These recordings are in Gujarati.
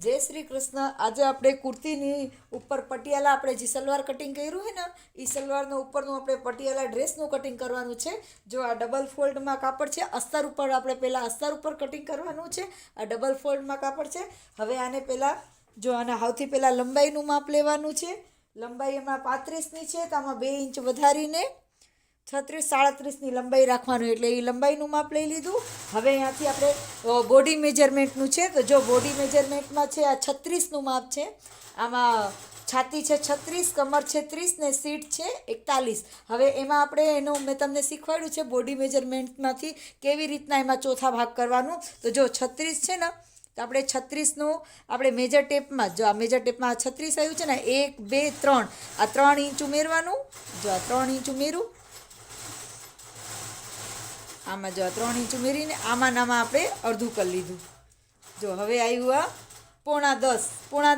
જય શ્રી કૃષ્ણ. આજે આપણે કુર્તીની ઉપર પટિયાલા આપણે જે સલવાર કટિંગ કર્યું છે ને એ સલવારનો ઉપરનું આપણે પટિયાલા ડ્રેસનું કટિંગ કરવાનું છે. જો આ ડબલ ફોલ્ડમાં કાપડ છે, અસ્તર ઉપર આપણે પહેલાં અસ્તર ઉપર કટિંગ કરવાનું છે. આ ડબલ ફોલ્ડમાં કાપડ છે. હવે આને પહેલાં જો આના સૌથી પહેલાં લંબાઈનું માપ લેવાનું છે. લંબાઈ એમાં 35ની છે તો આમાં 2 ઇંચ વધારીને 36-37ની લંબાઈ રાખવાનું, એટલે એ લંબાઈનું માપ લઈ લીધું. હવે અહીંયાથી આપણે બોડી મેજરમેન્ટનું છે, તો જો બોડી મેજરમેન્ટમાં છે આ 36નું માપ છે. આમાં છાતી છે 36, કમર છે 30 ને સીટ છે 41. હવે એમાં આપણે એનું મેં તમને શીખવાડ્યું છે બોડી મેજરમેન્ટમાંથી કેવી રીતના એમાં ચોથા ભાગ કરવાનું. તો જો 36 છે ને તો આપણે 36નું આપણે મેજર ટેપમાં જો આ મેજર ટેપમાં 36 આવ્યું છે ને 1 2 3 આ 3 ઇંચ ઉમેરવાનું. જો આ 3 ઇંચ ઉમેરું, આમાં જો 3 ઇંચ ઉમેરીને આમાં આપણે અડધું કરી લીધું. જો હવે આવ્યું આ પોણા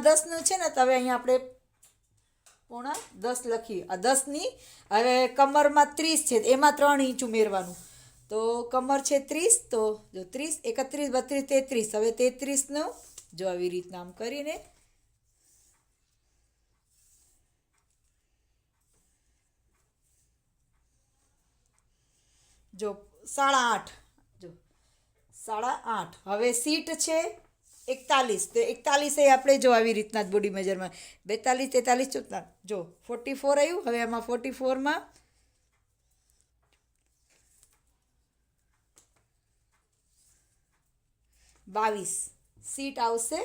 10નું છે ને, તો હવે અહીંયા આપણે પોણા 10 લખી. આ 10ની હવે કમરમાં 30 છે એમાં 3 ઇંચ ઉમેરવાનું. તો કમર છે 30, તો જો 30 31 32 33. હવે 33નું જો આવી રીતના આમ કરીને જો 8.5, જો 8.5. હવે સીટ છે 41, તો 41 એ આપણે જો આવી રીતના જ બોડી મેજરમાં 42 43 44 જો 44 આવ્યું. હવે આમાં 44માં 22 સીટ આવશે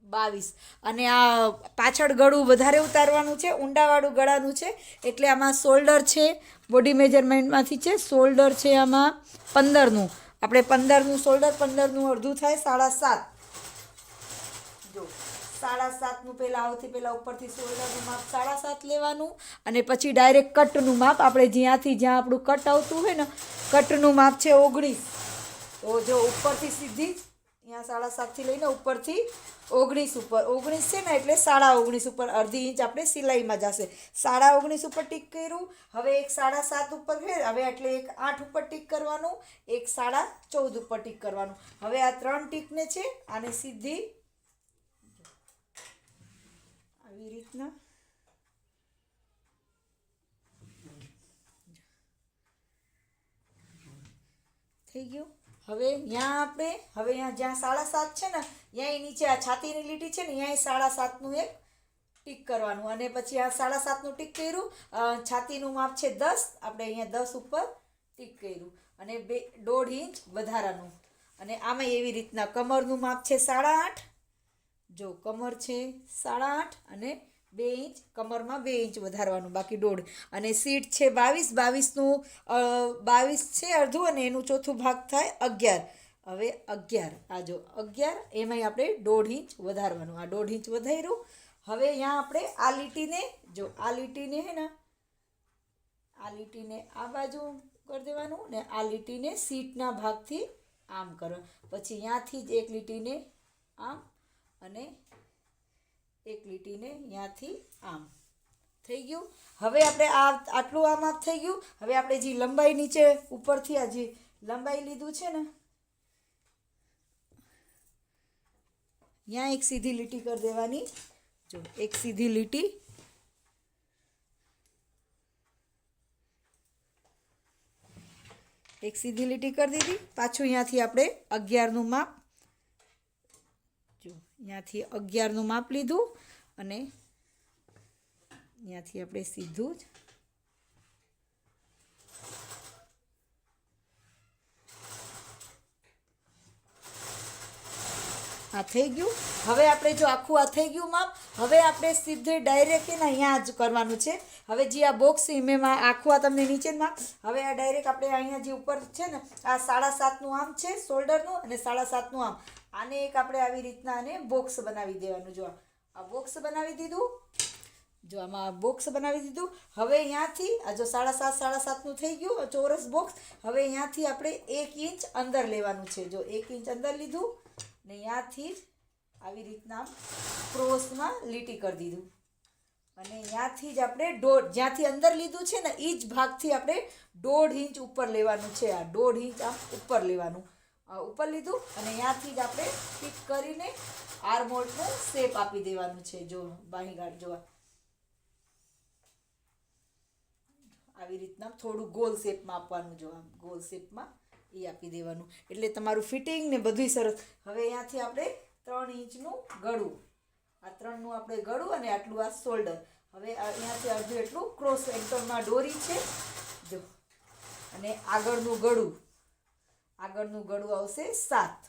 22. અને આ પાછળ ગળું વધારે ઉતારવાનું છે, ઊંડાવાળું ગળાનું છે, એટલે આમાં શોલ્ડર છે બોડી મેજરમેન્ટમાંથી છે. શોલ્ડર છે આમાં 15નું, આપણે 15નું શોલ્ડર, 15નું અડધું થાય 7.5. જો 7.5નું પહેલાં આવતી પહેલાં ઉપરથી શોલ્ડરનું માપ 7.5 લેવાનું, અને પછી ડાયરેક્ટ કટનું માપ આપણે જ્યાં આપણું કટ આવતું હોય ને કટનું માપ છે 19. તો જો ઉપરથી સીધી અહીંયા 7.5થી લઈને ઉપરથી 19 ઉપર 19 છે ને એટલે 19.5 ઉપર અડધી ઇંચ આપણે સિલાઈમાં જશે. 19.5 ઉપર ટીક કર્યું. હવે એક 7.5 ઉપર છે, હવે એટલે એક 8 ઉપર ટીક કરવાનું, એક 14.5 ઉપર ટીક કરવાનું. હવે આ 3 ટીકને છે આને સીધી આવી રીતના થઈ ગયું. હવે અહીંયા આપણે અહીંયા જ્યાં 7.5 છે ને ત્યાં નીચે આ છાતીની લીટી છે ને ત્યાં 7.5નું એક ટીક કરવાનું, અને પછી આ 7.5નું ટીક કર્યું. છાતીનું માપ છે 10, આપણે અહીંયા 10 ઉપર ટીક કર્યું, અને 1.5 ઇંચ વધારાનું. અને આમાં એવી રીતના કમરનું માપ છે 8.5. જો કમર છે 8.5 અને 2 ઇંચ કમરમાં 2 ઇંચ વધારવાનું, બાકી 1.5. અને સીટ છે 22, 22 છે અડધું, અને એનું ચોથું ભાગ થાય 11. હવે 11 આ જો 11 એમાંય આપણે 1.5 ઇંચ વધારવાનું. આ 1.5 ઇંચ વધાર્યું. હવે અહીંયા આપણે આ લીટીને જો આ લીટીને હે ને આ લીટીને આ બાજુ કરી દેવાનું, ને આ લીટીને સીટના ભાગથી આમ કરવા. પછી અહીંયાથી જ એક લીટીને આમ અને એક લીટીને અહીંયાથી આમ થઈ ગયું. હવે આપણે આટલું આ માપ થઈ ગયું. હવે આપણે જે લંબાઈ નીચે ઉપરથી આ જે લંબાઈ લીધું છે ને અહીંયા એક સીધી લીટી કરી દેવાની. જો એક સીધી લીટી, એક સીધી લીટી કરી દીધી. પાછું અહીંયાથી આપણે 11નું માપ, જો અહીંયાથી 11નું માપ લીધું, અને અહીંયાથી આપણે સીધું જ આ થઈ ગયું. હવે આપણે જો આખું આ થઈ ગયું માપ, હવે આપણે સીધે ડાયરેક્ટ ને અહીંયા જ કરવાનું છે. હવે જે આ બોક્સ એમાં આખું આ તમને નીચે માપ, હવે આ ડાયરેક્ટ આપણે અહીંયા જે ઉપર છે ને આ 7.5નું આમ છે શોલ્ડરનું, અને 7.5નું આમ. આને એક આપણે આવી રીતના આને બોક્સ બનાવી દેવાનું. જો આ બોક્સ બનાવી દીધું. જો આમાં બોક્સ બનાવી દીધું. હવે અહીંયાથી આ જો 7.5નું થઈ ગયું ચોરસ બોક્સ. હવે અહીંયાથી આપણે 1 ઇંચ અંદર લેવાનું છે. જો 1 ઇંચ અંદર લીધું, ને અહીંયાથી જ આવી રીતના ક્રોસમાં લીટી કરી દીધું, અને અહીંયાથી જ આપણે જ્યાંથી અંદર લીધું છે ને એ જ ભાગથી આપણે 1.5 ઇંચ ઉપર લેવાનું છે. આ 1.5 ઇંચ આમ ઉપર લેવાનું, ઉપર લીધું અને અહીંયાથી જ આપણે ટીક કરીને આર્મહોલનો શેપ આપી દેવાનું છે. જો બાહીગાળ જોવા આવી રીતના થોડું ગોલ શેપમાં આપવાનું. જો આમ ગોલ શેપમાં એ આપી દેવાનું એટલે તમારું ફિટિંગ ને બધું સરસ. હવે અહીંયાથી આપણે 3 ઇંચનું ગળું, આ 3નું આપણે ગળું અને આટલું આ શોલ્ડર. હવે અહીંયાથી અડધું એટલું ક્રોસ એન્કલમાં દોરી છે જો, અને આગળનું ગળું આવશે 7.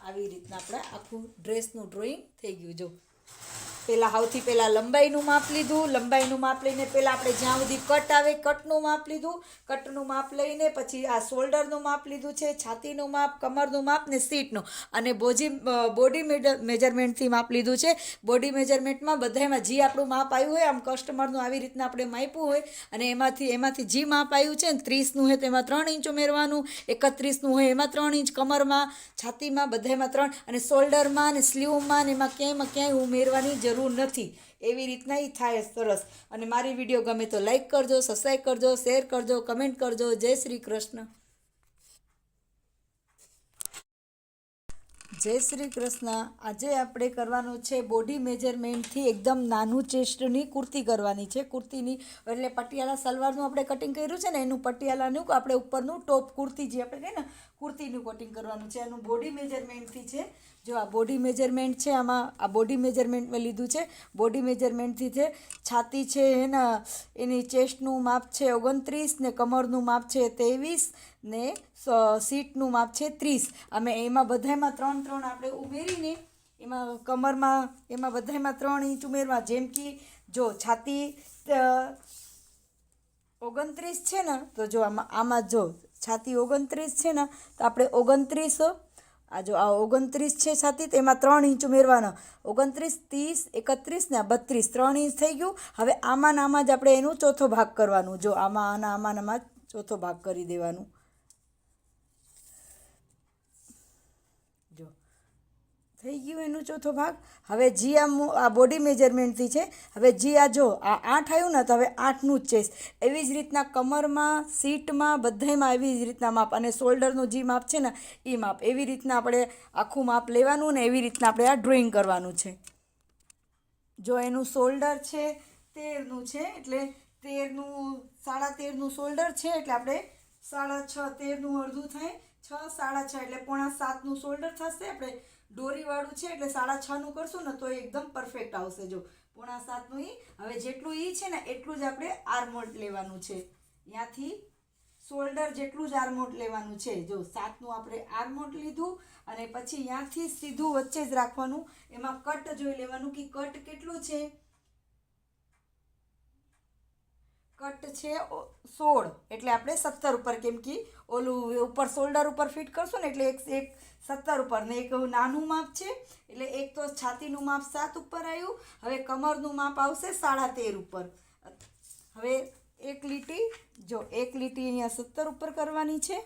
આવી રીતના આપણે આખું ડ્રેસનું ડ્રોઈંગ થઈ ગયું. જો સૌથી પહેલાં લંબાઈનું માપ લીધું. લંબાઈનું માપ લઈને પહેલાં આપણે જ્યાં સુધી કટ આવે કટનું માપ લીધું. કટનું માપ લઈને પછી આ શોલ્ડરનું માપ લીધું છે, છાતીનું માપ, કમરનું માપ ને સીટનું, અને બોડી મેજરમેન્ટથી માપ લીધું છે. બોડી મેજરમેન્ટમાં બધામાં જે આપણું માપ આવ્યું હોય, આમ કસ્ટમરનું આવી રીતના આપણે માપ્યું હોય અને એમાંથી જે માપ આવ્યું છે ને 30નું હોય તો એમાં 3 ઇંચ ઉમેરવાનું, 31નું હોય એમાં 3 ઇંચ, કમરમાં, છાતીમાં બધામાં 3, અને શોલ્ડરમાં ને સ્લીવમાં ને એમાં ક્યાંય ઉમેરવાની જરૂર નથી. એવી રીતના એ થાય સરસ. અને મારી વિડીયો ગમે તો લાઈક કરજો, સબસ્ક્રાઈબ કરજો, શેર કરજો, કમેન્ટ કરજો. જય શ્રી કૃષ્ણ. જય શ્રી કૃષ્ણ. આજે આપણે કરવાનું છે બોડી મેજરમેન્ટથી એકદમ નાનું ચેસ્ટની કુર્તી કરવાની છે. કુર્તીની એટલે પટિયાલા સલવારનું આપણે કટિંગ કર્યું છે ને એનું પટિયાલાનું આપણે ઉપરનું ટોપ કુર્તી જે આપણે કહીએ ને કુર્તીનું કટિંગ કરવાનું છે. એનું બોડી મેજરમેન્ટથી છે. જો આ બોડી મેજરમેન્ટ છે, આમાં આ બોડી મેજરમેન્ટ મેં લીધું છે. બોડી મેજરમેન્ટથી છે છાતી છે એની ચેસ્ટનું માપ છે 29 ને કમરનું માપ છે 23 ને સીટનું માપ છે 30. અમે એમાં બધામાં 3 આપણે ઉમેરીને એમાં કમરમાં એમાં બધામાં 3 ઇંચ ઉમેરવા. જેમ કે જો છાતી 29 છે ને તો જો આમાં જો છાતી 29 છે ને તો આપણે 29 આ જો આ 29 છે છાતી તો એમાં 3 ઇંચ ઉમેરવાના. 29, 30, 31 ને 32 3 ઇંચ થઈ ગયું. હવે આમાં જ આપણે એનું ચોથો ભાગ કરવાનું. જો આમાં ચોથો ભાગ કરી દેવાનું. જો થઈ ગયું એનું ચોથો ભાગ. હવે જી આ બોડી મેજરમેન્ટથી છે. હવે જી આ જો આ 8 આવ્યું ને તો હવે 8નું જ છે. એવી જ રીતના કમરમાં, સીટમાં બધામાં એવી જ રીતના માપ, અને શોલ્ડરનું જે માપ છે ને એ માપ એવી રીતના આપણે આખું માપ લેવાનું ને એવી રીતના આપણે આ ડ્રોઈંગ કરવાનું છે. જો એનું શોલ્ડર છે 13નું છે એટલે 13નું શોલ્ડર છે એટલે આપણે 6.5 13નું અડધું થાય 6 6.5 એટલે 6.25નું શોલ્ડર થશે. આપણે દોરીવાળું છે એટલે 6.5નું કરશું ને તો એકદમ પરફેક્ટ આવશે. જો 6.25નું હવે જેટલું છે ને એટલું જ આપણે આર્મહોલ લેવાનું છે. ત્યાંથી શોલ્ડર જેટલું જ આર્મહોલ લેવાનું છે. જો 7નું આપણે આર્મહોલ લીધું અને પછી ત્યાંથી સીધું વચ્ચે જ રાખવાનું. એમાં કટ જોઈ લેવાનું કે કટ કેટલું છે. કટ છે 16 એટલે આપણે 17 ઉપર, કેમ કે ઓલું ઉપર શોલ્ડર ઉપર ફિટ કરશું ને એટલે એક 17 ઉપર ને એક નાનું માપ છે એટલે એક તો છાતીનું માપ 7 ઉપર આવ્યું. હવે કમરનું માપ આવશે 13.5 ઉપર. હવે એક લીટી અહીંયા 17 ઉપર કરવાની છે.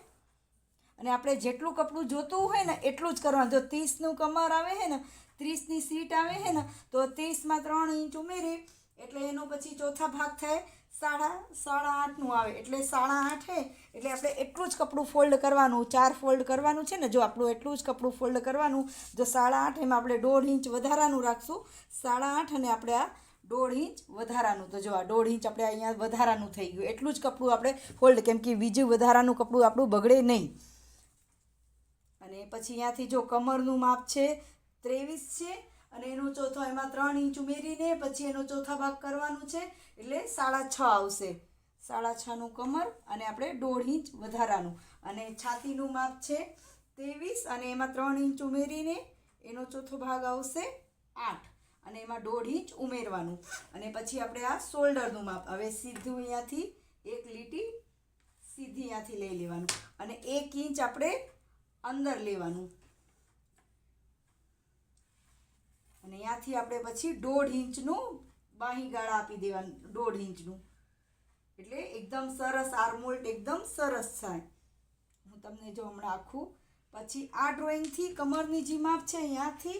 અને આપણે જેટલું કપડું જોતું હોય ને એટલું જ કરવાનું. જો 30નું કમર આવે છે ને 30ની સીટ આવે છે ને તો 30માં 3 ઇંચ ઉમેરી એટલે એનો પછી ચોથા ભાગ થાય 8.5નું આવે એટલે 8.5 છે એટલે આપણે એટલું જ કપડું ફોલ્ડ કરવાનું. 4 ફોલ્ડ કરવાનું છે ને જો આપણું એટલું જ કપડું ફોલ્ડ કરવાનું. જો 8.5 એમાં આપણે 1.5 ઇંચ વધારાનું રાખશું. 8.5 અને આપણે આ 1.5 ઇંચ વધારાનું. તો જો આ 1.5 ઇંચ આપણે અહીંયા વધારાનું થઈ ગયું. એટલું જ કપડું આપણે ફોલ્ડ, કેમ કે બીજું વધારાનું કપડું આપણું બગડે નહીં. અને પછી અહીંયાથી જો કમરનું માપ છે 23 છે અને એનો ચોથો એમાં 3 ઇંચ ઉમેરીને પછી એનો ચોથા ભાગ કરવાનું છે એટલે 6.5 આવશે. 6.5નું કમર અને આપણે 1.5 ઇંચ વધારાનું. અને છાતીનું માપ છે 23 અને એમાં 3 ઇંચ ઉમેરીને એનો ચોથો ભાગ આવશે 8 અને એમાં 1.5 ઇંચ ઉમેરવાનું. અને પછી આપણે આ શોલ્ડરનું માપ હવે સીધું અહીંયાથી એક લીટી સીધી અહીંયાથી લઈ લેવાનું અને 1 ઇંચ આપણે અંદર લેવાનું. અને અહીંયાથી આપણે પછી 1.5 ઇંચનું બાહીગાળા આપી દેવાનું. 1.5 ઇંચનું એટલે એકદમ સરસ આર્મહોલ એકદમ સરસ થાય. હું તમને જો હમણાં આખું પછી આ ડ્રોઈંગથી કમરની જે માપ છે અહીંયાથી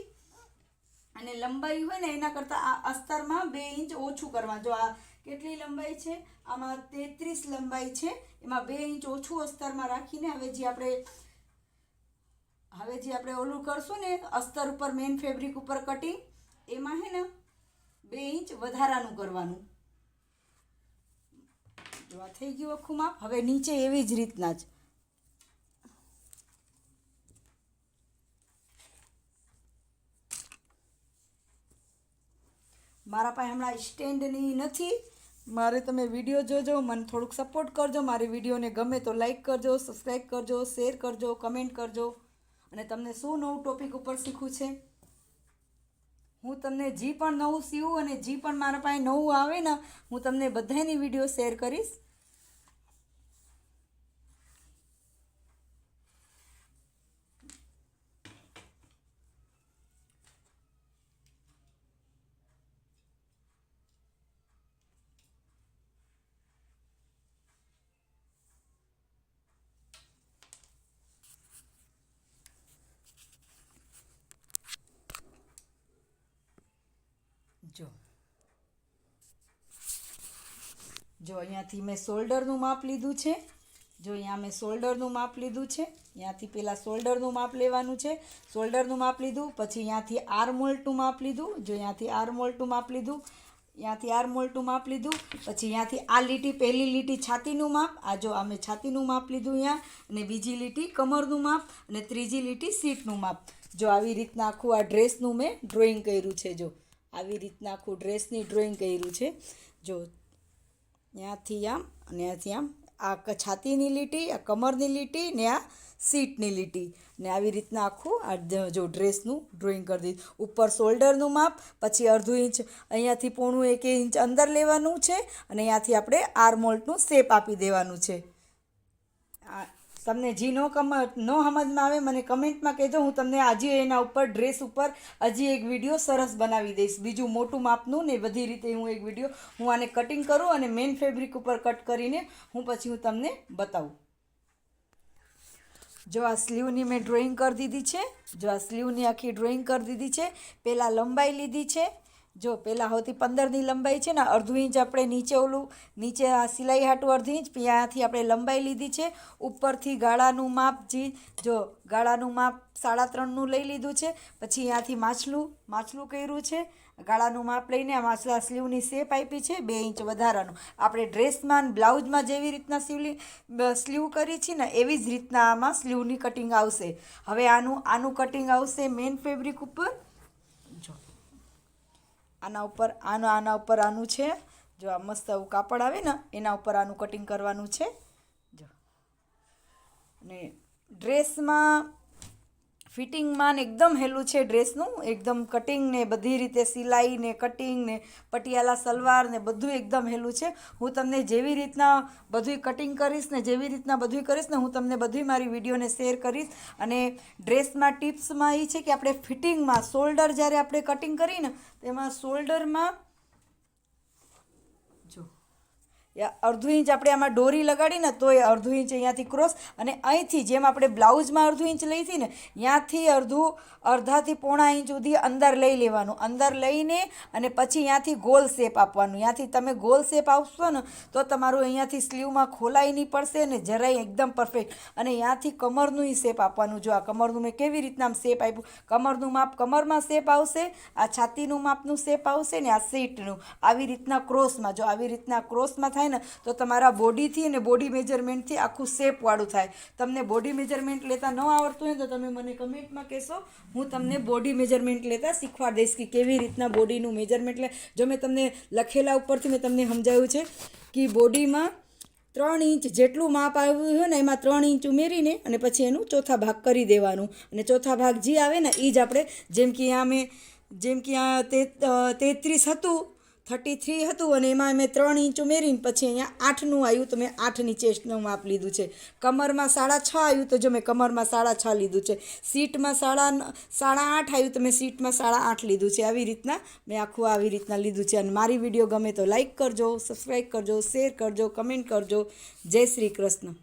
અને લંબાઈ હોય ને એના કરતાં આ અસ્તરમાં 2 ઇંચ ઓછું કરવા. જો આ કેટલી લંબાઈ છે, આમાં 33 લંબાઈ છે, એમાં 2 ઇંચ ઓછું અસ્તરમાં રાખીને હવે જે આપણે ઓલું કરશું ને અસ્તર ઉપર મેઇન ફેબ્રિક ઉપર કટિંગ, એમાં હે ને 2 ઇંચ વધારાનું કરવાનું. જો આ થઈ ગયું આખું માપ. હવે નીચે એવી જ રીતના જ મારા પાસે હમણાં સ્ટેન્ડની નથી. મારે તમે વિડીયો જોજો, મને થોડુંક સપોર્ટ કરજો. મારી વિડીયોને ગમે તો લાઈક કરજો, સબસ્ક્રાઈબ કરજો, શેર કરજો, કમેન્ટ કરજો. અને તમને શું નવું ટોપિક ઉપર શીખવું છે, હું તમને જે પણ નવું સીવું અને જે પણ મારા પાસે નવું આવે ને હું તમને બધાની વિડીયો શેર કરીશ. જો અહીંયાથી મેં શોલ્ડરનું માપ લીધું છે. જો અહીંયા મેં શોલ્ડરનું માપ લીધું છે. અહીંયાથી પહેલાં શોલ્ડરનું માપ લેવાનું છે. શોલ્ડરનું માપ લીધું, પછી અહીંયાથી આર્મહોલનું માપ લીધું. જો અહીંયાથી આર્મહોલનું માપ લીધું, અહીંયાથી આર્મહોલનું માપ લીધું. પછી અહીંયાથી આ લીટી, પહેલી લીટી છાતીનું માપ, આ જો આ મેં છાતીનું માપ લીધું અહીંયા, અને બીજી લીટી કમરનું માપ, અને ત્રીજી લીટી સીટનું માપ. જો આવી રીતના આખું આ ડ્રેસનું મેં ડ્રોઈંગ કર્યું છે. જો આવી રીતના આખું ડ્રેસની ડ્રોઈંગ કર્યું છે. જો ત્યાંથી આમ અને ત્યાંથી આમ, આ છાતીની લીટી, આ કમરની લીટી ને આ સીટની લીટી, ને આવી રીતના આખું આ જો ડ્રેસનું ડ્રોઈંગ કરી દીધું. ઉપર શોલ્ડરનું માપ, પછી અડધું ઇંચ અહીંયાથી 1.25 ઇંચ અંદર લેવાનું છે, અને અહીંયાથી આપણે આર્મહોલનું શેપ આપી દેવાનું છે. તમને જે ન સમજમાં આવે મને કમેન્ટમાં કહેજો, હું તમને આજે એના ઉપર ડ્રેસ ઉપર હજી એક વિડીયો સરસ બનાવી દઈશ, બીજું મોટું માપનું ને બધી રીતે હું એક વિડીયો હું આને કટિંગ કરું અને મેઇન ફેબ્રિક ઉપર કટ કરીને પછી હું તમને બતાવું. જો આ સ્લીવની મેં ડ્રોઈંગ કરી દીધી છે. જો આ સ્લીવની આખી ડ્રોઈંગ કરી દીધી છે. પહેલાં લંબાઈ લીધી છે. જો પહેલાં હોતી 15ની લંબાઈ છે ને, અડધું ઇંચ આપણે નીચે આ સિલાઈ હાટું અડધું ઇંચ, ત્યાંથી આપણે લંબાઈ લીધી છે. ઉપરથી ગાળાનું માપ જો ગાળાનું માપ 3.5નું લઈ લીધું છે. પછી અહીંયાથી માછલું કર્યું છે. ગાળાનું માપ લઈને આ માછલા સ્લીવની શેપ આપી છે 2 ઇંચ વધારાનું. આપણે ડ્રેસમાં બ્લાઉઝમાં જેવી રીતના સ્લીવ કરી છે ને એવી જ રીતના આમાં સ્લીવની કટિંગ આવશે. હવે આનું કટિંગ આવશે મેઇન ફેબ્રિક ઉપર. જો આના ઉપર આનું છે. જો આ મસ્ત આવું કાપડ આવે ને એના ઉપર આનું કટિંગ કરવાનું છે. જો અને ડ્રેસમાં ફિટિંગમાં ને એકદમ હેલું છે ડ્રેસનું, એકદમ કટિંગ ને બધી રીતે સિલાઈ ને કટિંગ ને પટિયાલા સલવાર ને બધું એકદમ હેલું છે. હું તમને જેવી રીતના બધું કટિંગ કરીશ ને જેવી રીતના બધું કરીશ ને હું તમને બધું મારી વિડીયોને શેર કરીશ. અને ડ્રેસમાં ટિપ્સમાં એ છે કે આપણે ફિટિંગમાં શોલ્ડર જ્યારે આપણે કટિંગ કરીને તેમાં શોલ્ડરમાં જો અડધું ઇંચ આપણે આમાં દોરી લગાડીને તો એ અડધું ઇંચ અહીંયાથી ક્રોસ, અને અહીંથી જેમ આપણે બ્લાઉઝમાં અડધું ઇંચ લઈ હતી ને ત્યાંથી અડધાથી 1.5 ઇંચ સુધી અંદર લઈ લેવાનું. અંદર લઈને અને પછી અહીંયાથી ગોલ શેપ આપવાનું. અહીંયાથી તમે ગોલ શેપ આપશો ને તો તમારું અહીંયાથી સ્લીવમાં ખોલાઈ નહીં પડશે ને જરાય એકદમ પરફેક્ટ. અને અહીંયાથી કમરનું શેપ આપવાનું. જો આ કમરનું મેં કેવી રીતના શેપ આપ્યું, કમરનું માપ કમરમાં શેપ આવશે, આ છાતીનું માપનું શેપ આવશે ને આ સીટનું આવી રીતના ક્રોસમાં. જો આવી રીતના ક્રોસમાં થાય ને તો તમારા બોડીથી અને બોડી મેજરમેન્ટથી આખું શેપવાળું થાય. તમને બોડી મેજરમેન્ટ લેતા ન આવડતું હોય તો તમે મને કમેન્ટમાં કહેશો, હું તમને બોડી મેજરમેન્ટ લેતા શીખવાડી દઈશ કે કેવી રીતના બોડીનું મેજરમેન્ટ લે. જો મેં તમને લખેલા ઉપરથી મેં તમને સમજાવ્યું છે કે બોડીમાં 3 ઇંચ જેટલું માપ આવ્યું હોય ને એમાં 3 ઇંચ ઉમેરીને અને પછી એનું ચોથા ભાગ કરી દેવાનું. અને ચોથા ભાગ જે આવે ને એ જ આપણે જેમ કે આ 33 હતું, 33 હતું અને એમાં મેં 3 ઇંચ ઉમેરીને પછી અહીંયા 8નું આવ્યું તો મેં 8ની ચેસ્ટનું માપ લીધું છે. કમરમાં 6.5 આવ્યું તો જો મેં કમરમાં 6.5 લીધું છે. સીટમાં 8.5 આવ્યું તો મેં સીટમાં 8.5 લીધું છે. આવી રીતના મેં આખું આવી રીતના લીધું છે. અને મારી વિડીયો ગમે તો લાઈક કરજો, સબસ્ક્રાઈબ કરજો, શેર કરજો, કમેન્ટ કરજો. જય શ્રી કૃષ્ણ.